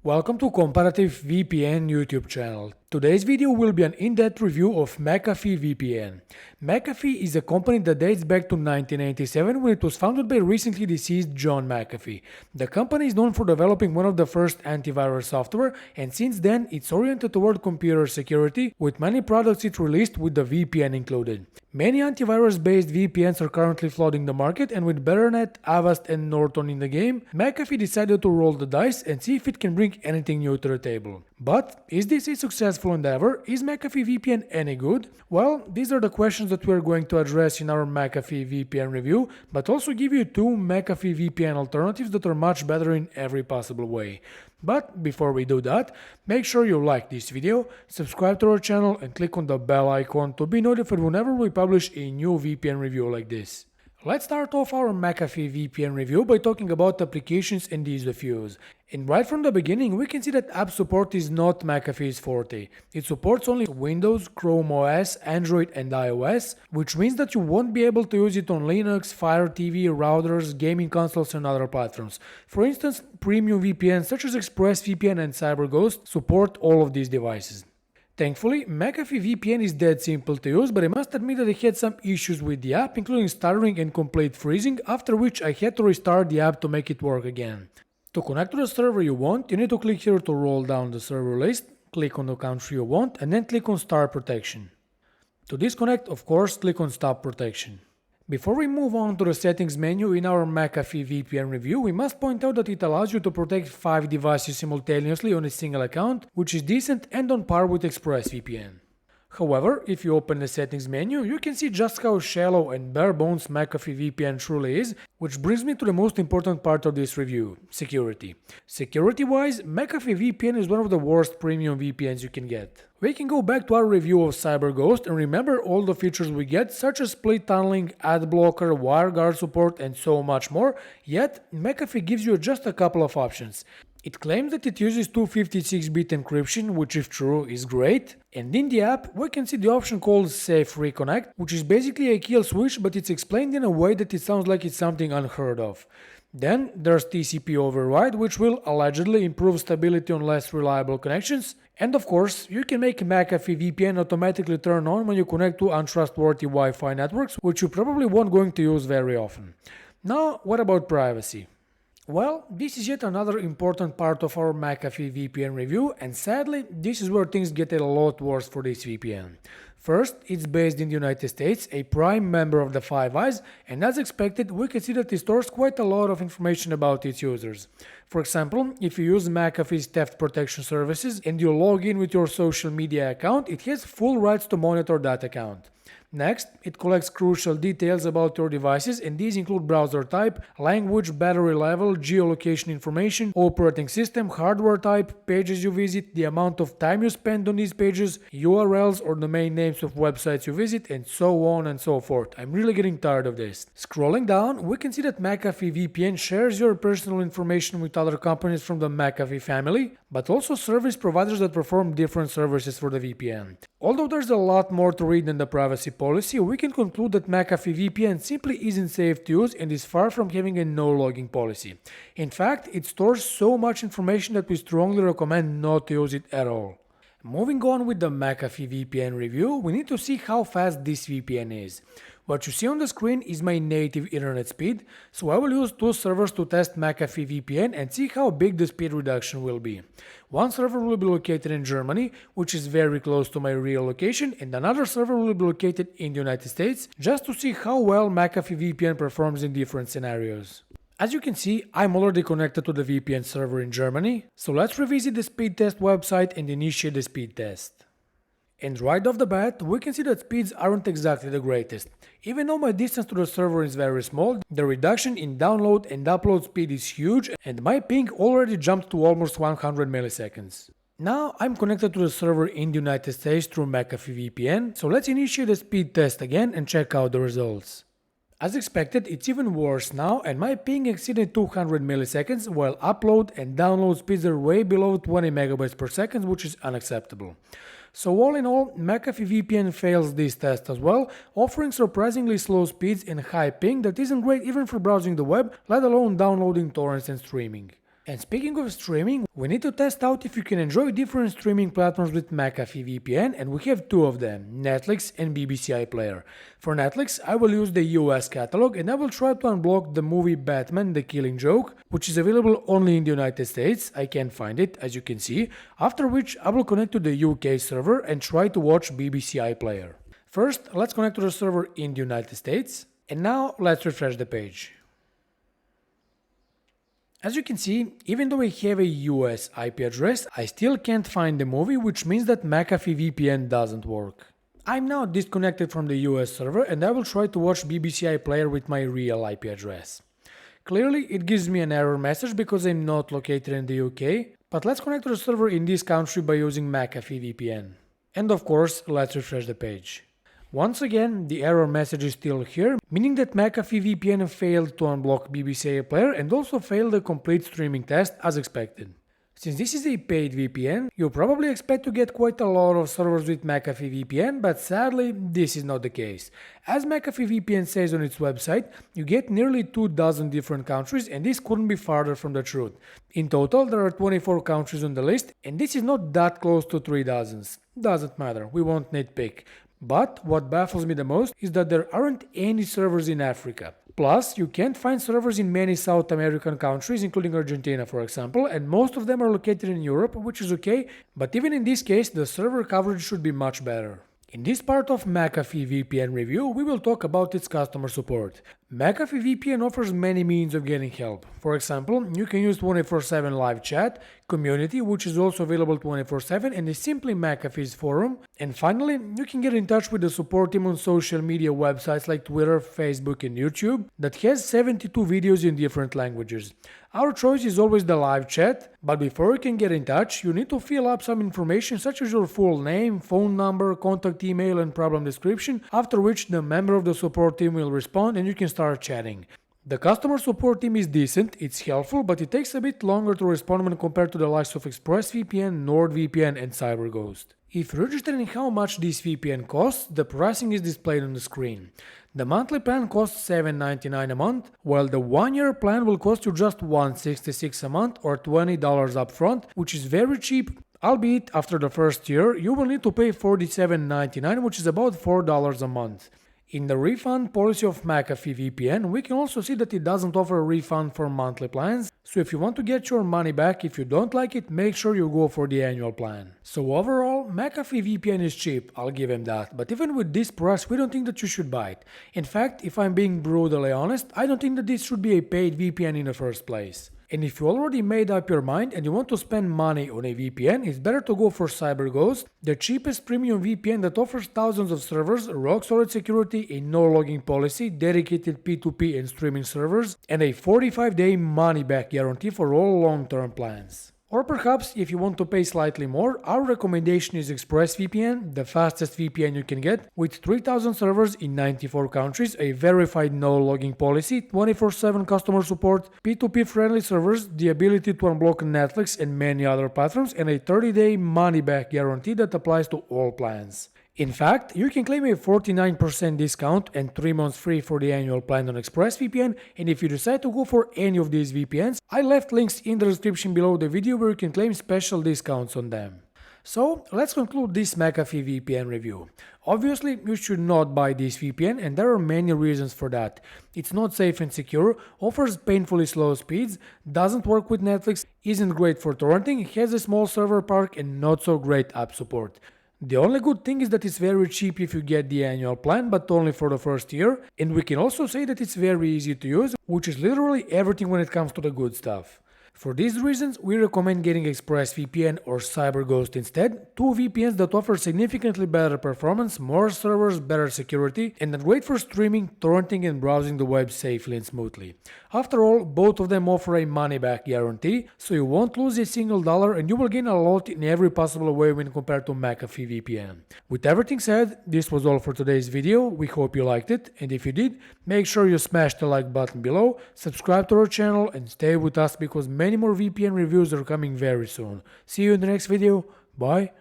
Welcome to Comparative VPN YouTube channel. Today's video will be an in-depth review of McAfee VPN. McAfee is a company that dates back to 1987 when it was founded by recently deceased John McAfee. The company is known for developing one of the first antivirus software, and since then it's oriented toward computer security, with many products it released with the VPN included. Many antivirus-based VPNs are currently flooding the market, and with Betternet, Avast and Norton in the game, McAfee decided to roll the dice and see if it can bring anything new to the table. But is this a successful endeavor? Is McAfee VPN any good? Well, these are the questions that we're going to address in our McAfee VPN review, but also give you two McAfee VPN alternatives that are much better in every possible way. But before we do that, make sure you like this video, subscribe to our channel and click on the bell icon to be notified whenever we publish a new VPN review like this. Let's start off our McAfee VPN review by talking about applications and ease of use. And right from the beginning, we can see that app support is not McAfee's forte. It supports only Windows, Chrome OS, Android and iOS, which means that you won't be able to use it on Linux, Fire TV, routers, gaming consoles and other platforms. For instance, premium VPNs such as ExpressVPN and CyberGhost support all of these devices. Thankfully, McAfee VPN is dead simple to use, but I must admit that I had some issues with the app, including stuttering and complete freezing, after which I had to restart the app to make it work again. To connect to the server you want, you need to click here to roll down the server list, click on the country you want, and then click on Start Protection. To disconnect, of course, click on Stop Protection. Before we move on to the settings menu in our McAfee VPN review, we must point out that it allows you to protect 5 devices simultaneously on a single account, which is decent and on par with ExpressVPN. However, if you open the settings menu, you can see just how shallow and bare bones McAfee VPN truly is, which brings me to the most important part of this review, security. Security-wise, McAfee VPN is one of the worst premium VPNs you can get. We can go back to our review of CyberGhost and remember all the features we get, such as split tunneling, ad blocker, WireGuard support and so much more, yet McAfee gives you just a couple of options. It claims that it uses 256-bit encryption, which if true is great, and in the app we can see the option called Safe Reconnect, which is basically a kill switch, but it's explained in a way that it sounds like it's something unheard of. Then there's TCP override, which will allegedly improve stability on less reliable connections, and of course you can make McAfee VPN automatically turn on when you connect to untrustworthy Wi-Fi networks, which you probably won't going to use very often. Now, what about privacy? Well, this is yet another important part of our McAfee VPN review, and sadly, this is where things get a lot worse for this VPN. First, it's based in the United States, a prime member of the Five Eyes, and as expected, we can see that it stores quite a lot of information about its users. For example, if you use McAfee's theft protection services and you log in with your social media account, it has full rights to monitor that account. Next, it collects crucial details about your devices, and these include browser type, language, battery level, geolocation information, operating system, hardware type, pages you visit, the amount of time you spend on these pages, URLs or domain names of websites you visit, and so on and so forth. I'm really getting tired of this. Scrolling down, we can see that McAfee VPN shares your personal information with other companies from the McAfee family, but also service providers that perform different services for the VPN. Although there's a lot more to read than the privacy policy, we can conclude that McAfee VPN simply isn't safe to use and is far from having a no-logging policy. In fact, it stores so much information that we strongly recommend not to use it at all. Moving on with the McAfee VPN review, we need to see how fast this VPN is. What you see on the screen is my native internet speed, so I will use two servers to test McAfee VPN and see how big the speed reduction will be. One server will be located in Germany, which is very close to my real location, and another server will be located in the United States, just to see how well McAfee VPN performs in different scenarios. As you can see, I'm already connected to the VPN server in Germany, so let's revisit the speed test website and initiate the speed test. And right off the bat, we can see that speeds aren't exactly the greatest. Even though my distance to the server is very small, the reduction in download and upload speed is huge, and my ping already jumped to almost 100 milliseconds. Now I'm connected to the server in the United States through McAfee VPN, so let's initiate the speed test again and check out the results. As expected, it's even worse now, and my ping exceeded 200 milliseconds, while upload and download speeds are way below 20 megabytes per second, which is unacceptable. So all in all, McAfee VPN fails this test as well, offering surprisingly slow speeds and high ping that isn't great even for browsing the web, let alone downloading torrents and streaming. And speaking of streaming, we need to test out if you can enjoy different streaming platforms with McAfee VPN, and we have two of them, Netflix and BBC iPlayer. For Netflix, I will use the US catalog and I will try to unblock the movie Batman: The Killing Joke, which is available only in the United States. I can't find it, as you can see, after which I will connect to the UK server and try to watch BBC iPlayer. First, let's connect to the server in the United States, and now let's refresh the page. As you can see, even though I have a US IP address, I still can't find the movie, which means that McAfee VPN doesn't work. I'm now disconnected from the US server and I will try to watch BBC iPlayer with my real IP address. Clearly, it gives me an error message because I'm not located in the UK, but let's connect to the server in this country by using McAfee VPN. And of course, let's refresh the page. Once again, the error message is still here, meaning that McAfee VPN failed to unblock BBC iPlayer and also failed the complete streaming test as expected. Since this is a paid VPN, you probably expect to get quite a lot of servers with McAfee VPN, but sadly, this is not the case. As McAfee VPN says on its website, you get nearly 24 different countries, and this couldn't be farther from the truth. In total, there are 24 countries on the list, and this is not that close to 36. Doesn't matter, we won't nitpick. But what baffles me the most is that there aren't any servers in Africa. Plus, you can't find servers in many South American countries, including Argentina, for example, and most of them are located in Europe, which is okay, but even in this case, the server coverage should be much better. In this part of McAfee VPN review, we will talk about its customer support. McAfee VPN offers many means of getting help. For example, you can use 24/7 live chat, community, which is also available 24/7, and is simply McAfee's forum. And finally, you can get in touch with the support team on social media websites like Twitter, Facebook, and YouTube that has 72 videos in different languages. Our choice is always the live chat, but before you can get in touch, you need to fill up some information such as your full name, phone number, contact email, and problem description, after which the member of the support team will respond and you can start chatting. The customer support team is decent, it's helpful, but it takes a bit longer to respond when compared to the likes of ExpressVPN, NordVPN, and CyberGhost. If you're interested in how much this VPN costs, the pricing is displayed on the screen. The monthly plan costs $7.99 a month, while the 1-year plan will cost you just $166 a month or $20 upfront, which is very cheap, albeit after the first year you will need to pay $47.99, which is about $4 a month. In the refund policy of McAfee VPN, we can also see that it doesn't offer a refund for monthly plans, so if you want to get your money back if you don't like it, make sure you go for the annual plan. So overall, McAfee VPN is cheap, I'll give him that, but even with this price, we don't think that you should buy it. In fact, if I'm being brutally honest, I don't think that this should be a paid VPN in the first place. And if you already made up your mind and you want to spend money on a VPN, it's better to go for CyberGhost, the cheapest premium VPN that offers thousands of servers, rock-solid security, a no-logging policy, dedicated P2P and streaming servers, and a 45-day money-back guarantee for all long-term plans. Or perhaps, if you want to pay slightly more, our recommendation is ExpressVPN, the fastest VPN you can get, with 3,000 servers in 94 countries, a verified no-logging policy, 24/7 customer support, P2P-friendly servers, the ability to unblock Netflix and many other platforms, and a 30-day money-back guarantee that applies to all plans. In fact, you can claim a 49% discount and 3 months free for the annual plan on ExpressVPN, and if you decide to go for any of these VPNs, I left links in the description below the video where you can claim special discounts on them. So, let's conclude this McAfee VPN review. Obviously, you should not buy this VPN, and there are many reasons for that. It's not safe and secure, offers painfully slow speeds, doesn't work with Netflix, isn't great for torrenting, has a small server park, and not so great app support. The only good thing is that it's very cheap if you get the annual plan, but only for the first year, and we can also say that it's very easy to use, which is literally everything when it comes to the good stuff. For these reasons, we recommend getting ExpressVPN or CyberGhost instead, two VPNs that offer significantly better performance, more servers, better security, and are great for streaming, torrenting, and browsing the web safely and smoothly. After all, both of them offer a money-back guarantee, so you won't lose a single dollar and you will gain a lot in every possible way when compared to McAfee VPN. With everything said, this was all for today's video. We hope you liked it, and if you did, make sure you smash the like button below, subscribe to our channel, and stay with us because many more VPN reviews are coming very soon. See you in the next video. Bye.